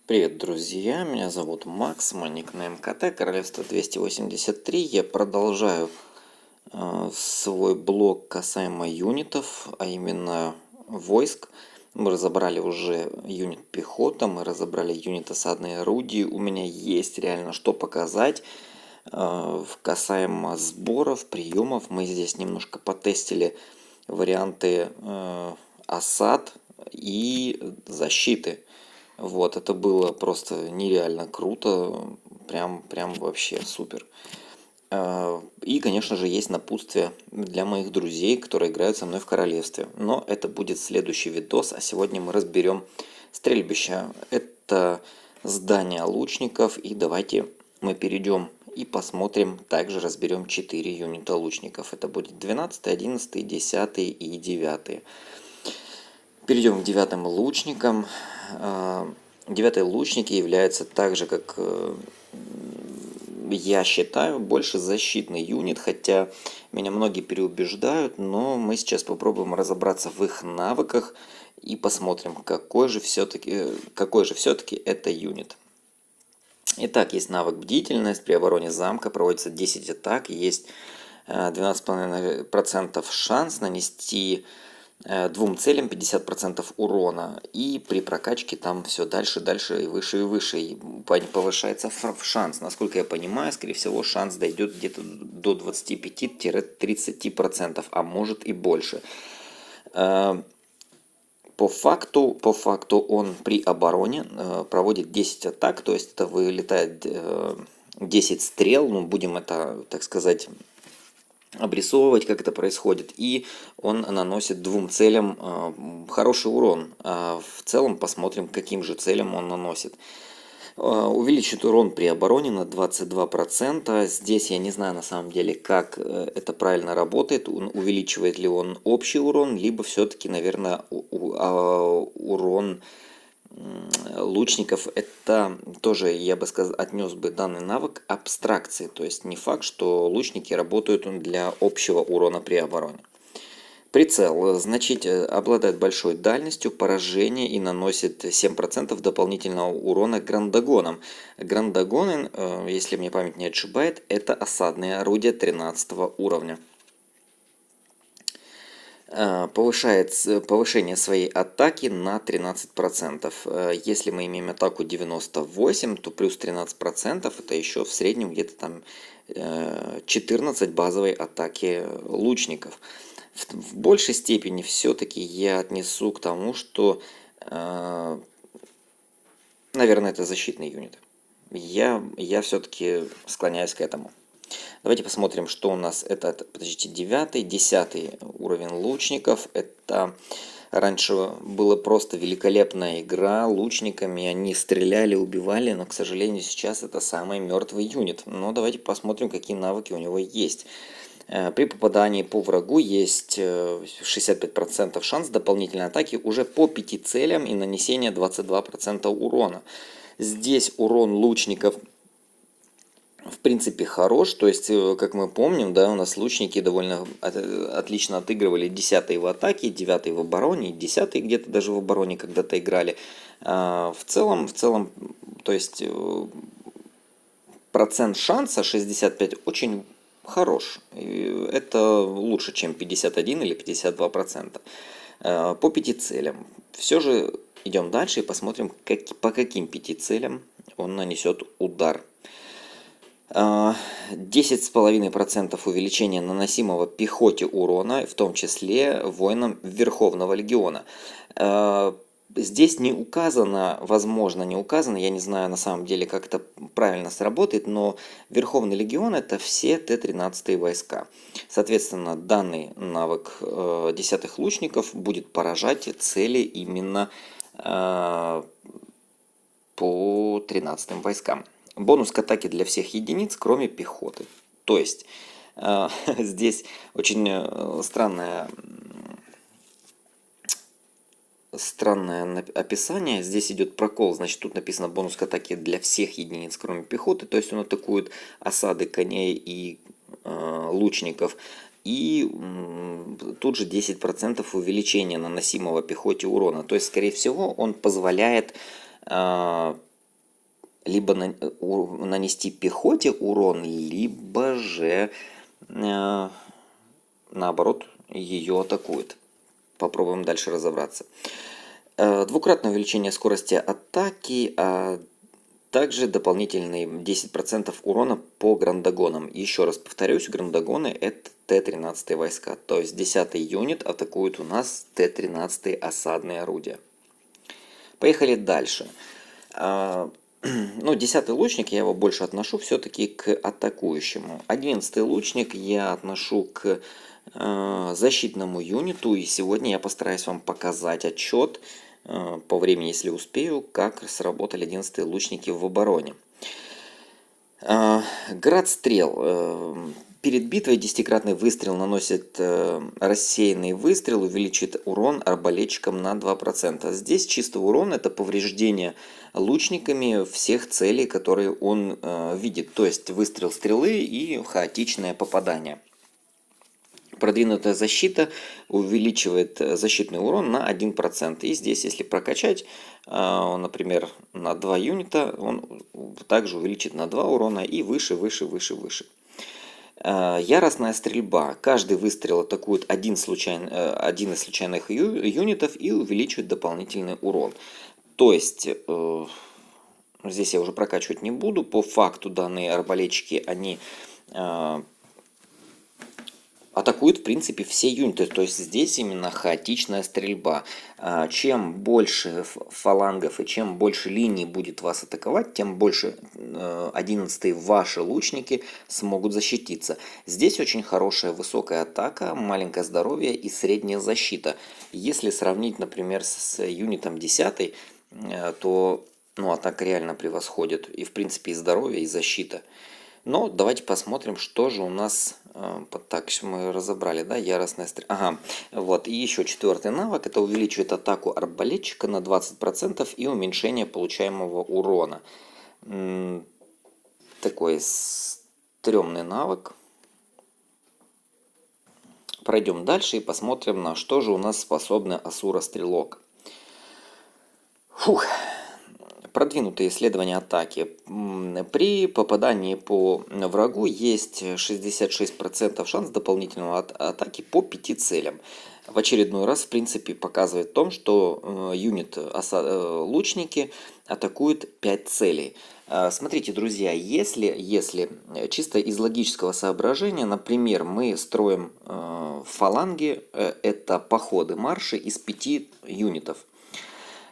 Привет, друзья! Меня зовут Макс, мой никнейм КТ, Королевство 283. Я продолжаю свой блог касаемо юнитов, а именно войск. Мы разобрали уже юнит пехота, мы разобрали юнит осадные орудия. У меня есть реально что показать. Касаемо сборов, приемов, мы здесь немножко потестили варианты осад и защиты. Вот, это было просто нереально круто, прям вообще супер. И, конечно же, есть напутствие для моих друзей, которые играют со мной в королевстве. Но это будет следующий видос, а сегодня мы разберем стрельбища. Это здание лучников, и давайте мы перейдем и посмотрим, также разберем 4 юнита лучников. Это будет 12, 11, 10 и 9. Перейдем к 9 лучникам. 9 лучники являются так же, как я считаю, больше защитный юнит, хотя меня многие переубеждают, но мы сейчас попробуем разобраться в их навыках и посмотрим, какой же все-таки это юнит. Итак, есть навык бдительность, при обороне замка проводится 10 атак, есть 12,5% шанс нанести двум целям 50% урона. И при прокачке там все дальше и выше. И повышается шанс. Насколько я понимаю, скорее всего, шанс дойдет где-то до 25-30%, а может и больше. По факту он при обороне проводит 10 атак, то есть это вылетает 10 стрел, ну будем это, так сказать, обрисовывать, как это происходит, и он наносит двум целям хороший урон. В целом посмотрим, каким же целям он наносит. Увеличит урон при обороне на 22%. Здесь я не знаю на самом деле, как это правильно работает. Увеличивает ли он общий урон, либо все-таки, наверное, урон лучников. Это тоже, я бы сказал, отнес бы данный навык абстракции. То есть не факт, что лучники работают для общего урона при обороне. Прицел, значит, обладает большой дальностью поражения и наносит 7% дополнительного урона грандагонам. Грандагоны, если мне память не отшибает, это осадные орудия 13 уровня. Повышает повышение своей атаки на 13%. Если мы имеем атаку 98, то плюс 13% это еще в среднем где-то там 14 базовой атаки лучников. В большей степени все-таки я отнесу к тому, что, наверное, это защитный юнит. Я все-таки склоняюсь к этому. Давайте посмотрим, что у нас. Это, подождите, 9, 10 уровень лучников. Это раньше была просто великолепная игра лучниками. Они стреляли, убивали, но, к сожалению, сейчас это самый мертвый юнит. Но давайте посмотрим, какие навыки у него есть. При попадании по врагу есть 65% шанс дополнительной атаки уже по 5 целям и нанесения 22% урона. Здесь урон лучников в принципе хорош, то есть, как мы помним, да, у нас лучники довольно отлично отыгрывали 10 в атаке, 9 в обороне, 10 где-то даже в обороне когда-то играли. В целом, то есть процент шанса 65 очень хорош. Это лучше, чем 51 или 52%. По 5 целям. Все же идем дальше и посмотрим, по каким 5 целям он нанесет удар. 10,5% увеличения наносимого пехоте урона, в том числе воинам Верховного Легиона. Здесь не указано, возможно, не указано, я не знаю на самом деле, как это правильно сработает, но Верховный Легион – это все Т-13 войска. Соответственно, данный навык 10-х лучников будет поражать цели именно по 13-м войскам. Бонус к атаке для всех единиц, кроме пехоты. То есть, здесь очень странное описание. Здесь идет прокол. Значит, тут написано бонус к атаке для всех единиц, кроме пехоты. То есть, он атакует осады коней и лучников. И тут же 10% увеличения наносимого пехоте урона. То есть, скорее всего, он позволяет либо нанести пехоте урон, либо же наоборот ее атакует. Попробуем дальше разобраться. Двукратное увеличение скорости атаки, а также дополнительные 10% урона по грандагонам. Еще раз повторюсь, грандагоны это Т-13 войска. То есть 10-й юнит атакует у нас Т-13 осадные орудия. Поехали дальше. Ну, 10-й лучник, я его больше отношу все-таки к атакующему. 11-й лучник я отношу к защитному юниту. И сегодня я постараюсь вам показать отчет по времени, если успею, как сработали 11-е лучники в обороне. Град стрел. Перед битвой 10-кратный выстрел наносит рассеянный выстрел, увеличит урон арбалетчикам на 2%. Здесь чисто урон — это повреждение лучниками всех целей, которые он видит. То есть выстрел стрелы и хаотичное попадание. Продвинутая защита увеличивает защитный урон на 1%. И здесь, если прокачать, например, на 2 юнита, он также увеличит на 2 урона и выше, выше, выше, выше. Яростная стрельба. Каждый выстрел атакует один из случайных юнитов и увеличивает дополнительный урон. То есть, здесь я уже прокачивать не буду. По факту данные арбалетчики, они атакуют, в принципе, все юниты. То есть здесь именно хаотичная стрельба. Чем больше фалангов и чем больше линий будет вас атаковать, тем больше 11-е ваши лучники смогут защититься. Здесь очень хорошая высокая атака, маленькое здоровье и средняя защита. Если сравнить, например, с юнитом 10, то атака реально превосходит. И, в принципе, и здоровье, и защита. Но давайте посмотрим, что же у нас. Так, мы разобрали, да, яростная стрельба. Ага, вот, и еще 4-й навык. Это увеличивает атаку арбалетчика на 20% и уменьшение получаемого урона. Такой стрёмный навык. Пройдем дальше и посмотрим, на что же у нас способны Асура-стрелок. Фух. Продвинутые исследования атаки. При попадании по врагу есть 66% шанс дополнительного атаки по 5 целям. В очередной раз, в принципе, показывает в том, что юнит лучники атакует 5 целей. Смотрите, друзья, если чисто из логического соображения, например, мы строим фаланги, это походы, марши из 5 юнитов.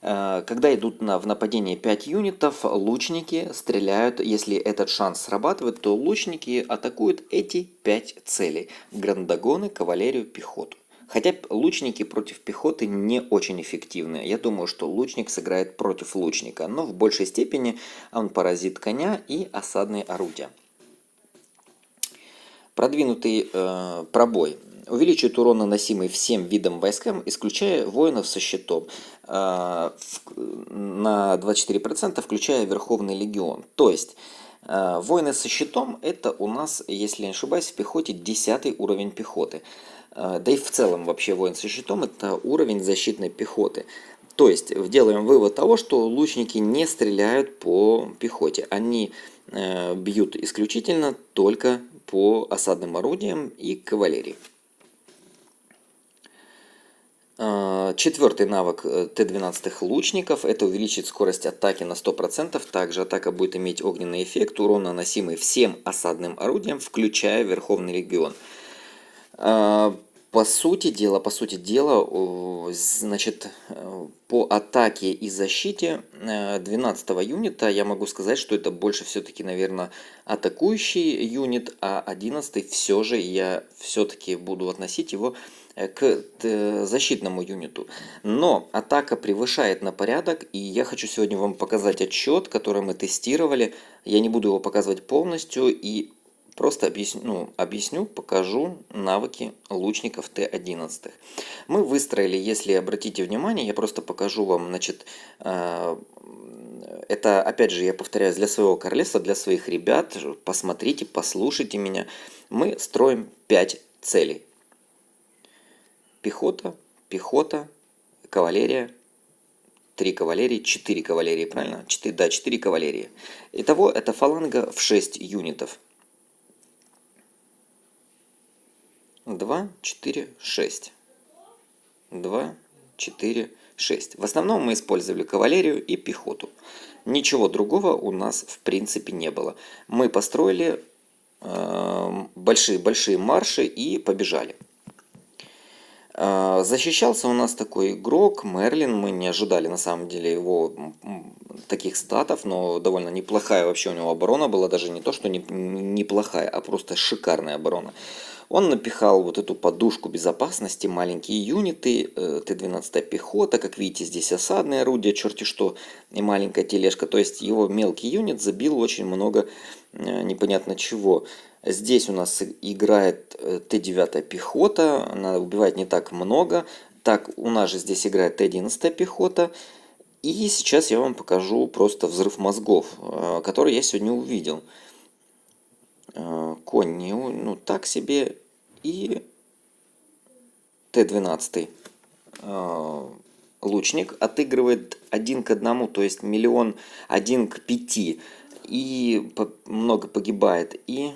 Когда идут в нападение 5 юнитов, лучники стреляют, если этот шанс срабатывает, то лучники атакуют эти 5 целей. Грандагоны, кавалерию, пехоту. Хотя лучники против пехоты не очень эффективны. Я думаю, что лучник сыграет против лучника, но в большей степени он поразит коня и осадные орудия. Продвинутый пробой. Увеличивает урон, наносимый всем видам войскам, исключая воинов со щитом, на 24%, включая Верховный легион. То есть, воины со щитом – это у нас, если я не ошибаюсь, в пехоте 10 уровень пехоты. Да и в целом вообще воин со щитом – это уровень защитной пехоты. То есть, делаем вывод того, что лучники не стреляют по пехоте. Они бьют исключительно только по осадным орудиям и кавалерии. 4-й навык Т-12 лучников. Это увеличит скорость атаки на 100%. Также атака будет иметь огненный эффект. Урон, наносимый всем осадным орудиям, включая Верховный легион. По сути дела, значит, по атаке и защите 12-го юнита я могу сказать, что это больше все-таки, наверное, атакующий юнит, а 11-й все же я все-таки буду относить его к защитному юниту. Но атака превышает на порядок, и я хочу сегодня вам показать отчет, который мы тестировали. Я не буду его показывать полностью и просто объясню, покажу навыки лучников Т-11. Мы выстроили, если обратите внимание, я просто покажу вам, значит, это, опять же, я повторяюсь, для своего королевства, для своих ребят. Посмотрите, послушайте меня. Мы строим 5 целей. Пехота, кавалерия, 3 кавалерии, 4 кавалерии, правильно? 4, да, 4 кавалерии. Итого это фаланга в 6 юнитов. 2, 4, 6. 2, 4, 6. В основном мы использовали кавалерию и пехоту. Ничего другого у нас в принципе не было. Мы построили большие марши и побежали. Защищался у нас такой игрок Мерлин. Мы не ожидали на самом деле его таких статов, но довольно неплохая вообще у него оборона была. Даже не то, что неплохая, а просто шикарная оборона. Он напихал вот эту подушку безопасности, маленькие юниты, Т-12 пехота, как видите, здесь осадное орудие, черти что, и маленькая тележка. То есть его мелкий юнит забил очень много непонятно чего. Здесь у нас играет Т-9 пехота, она убивает не так много. Так, у нас же здесь играет Т-11 пехота. И сейчас я вам покажу просто взрыв мозгов, который я сегодня увидел. Конь, ну так себе. И Т-12 лучник отыгрывает 1 к 1, то есть 1 000 000 к 5. И много погибает. И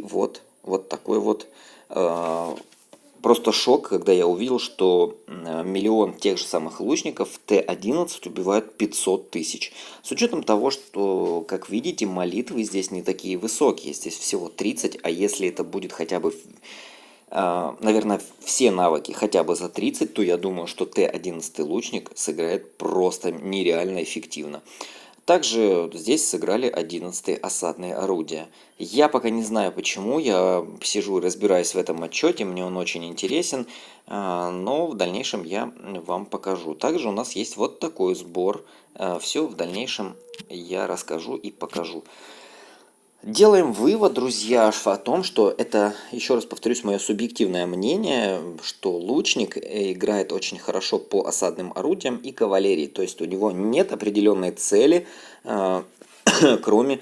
вот такой вот просто шок, когда я увидел, что 1 000 000 тех же самых лучников Т-11 убивают 500 тысяч. С учетом того, что, как видите, молитвы здесь не такие высокие. Здесь всего 30, а если это будет хотя бы, наверное, все навыки хотя бы за 30, то я думаю, что Т-11 лучник сыграет просто нереально эффективно. Также здесь сыграли 11-е осадные орудия. Я пока не знаю почему, я сижу и разбираюсь в этом отчете, мне он очень интересен, но в дальнейшем я вам покажу. Также у нас есть вот такой сбор, все в дальнейшем я расскажу и покажу. Делаем вывод, друзья, о том, что это, еще раз повторюсь, мое субъективное мнение, что лучник играет очень хорошо по осадным орудиям и кавалерии. То есть у него нет определенной цели, кроме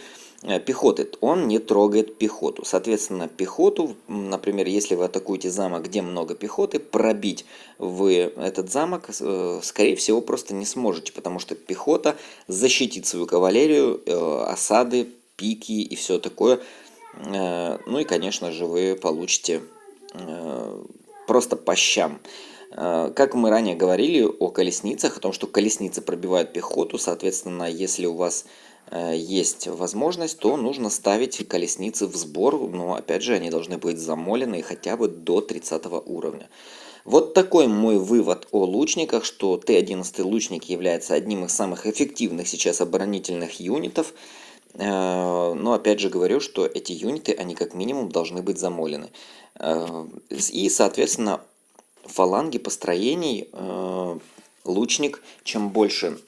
пехоты. Он не трогает пехоту. Соответственно, пехоту, например, если вы атакуете замок, где много пехоты, пробить вы этот замок, скорее всего, просто не сможете, потому что пехота защитит свою кавалерию, осады, пики и все такое. Ну и, конечно же, вы получите просто по щам. Как мы ранее говорили о колесницах, о том, что колесницы пробивают пехоту, соответственно, если у вас есть возможность, то нужно ставить колесницы в сбор, но опять же они должны быть замолены хотя бы до 30 уровня. Вот такой мой вывод о лучниках, что Т-11 лучник является одним из самых эффективных сейчас оборонительных юнитов. Но опять же говорю, что эти юниты, они как минимум должны быть замолены. И, соответственно, фаланги построений лучник, чем больше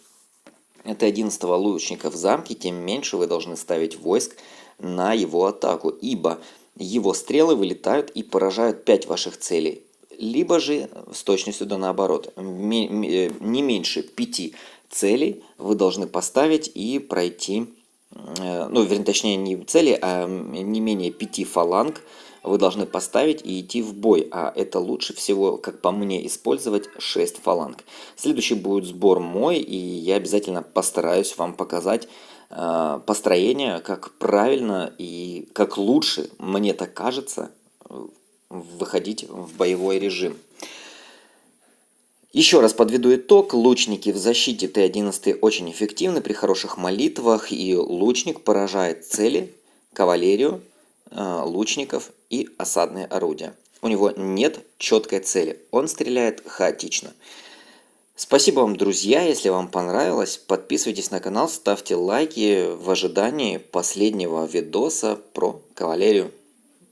Т-11 лучника в замке, тем меньше вы должны ставить войск на его атаку, ибо его стрелы вылетают и поражают 5 ваших целей. Либо же с точностью да наоборот, не меньше 5 целей вы должны поставить и пройти, ну, вернее, точнее, не цели, а не менее 5 фаланг вы должны поставить и идти в бой. А это лучше всего, как по мне, использовать 6 фаланг. Следующий будет сбор мой, и я обязательно постараюсь вам показать построение, как правильно и как лучше, мне так кажется, выходить в боевой режим. Еще раз подведу итог. Лучники в защите Т-11 очень эффективны при хороших молитвах, и лучник поражает цели, кавалерию, лучников и осадные орудия. У него нет четкой цели, он стреляет хаотично. Спасибо вам, друзья, если вам понравилось, подписывайтесь на канал, ставьте лайки в ожидании последнего видоса про кавалерию.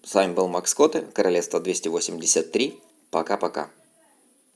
С вами был Макс Коте, Королевство 283. Пока-пока.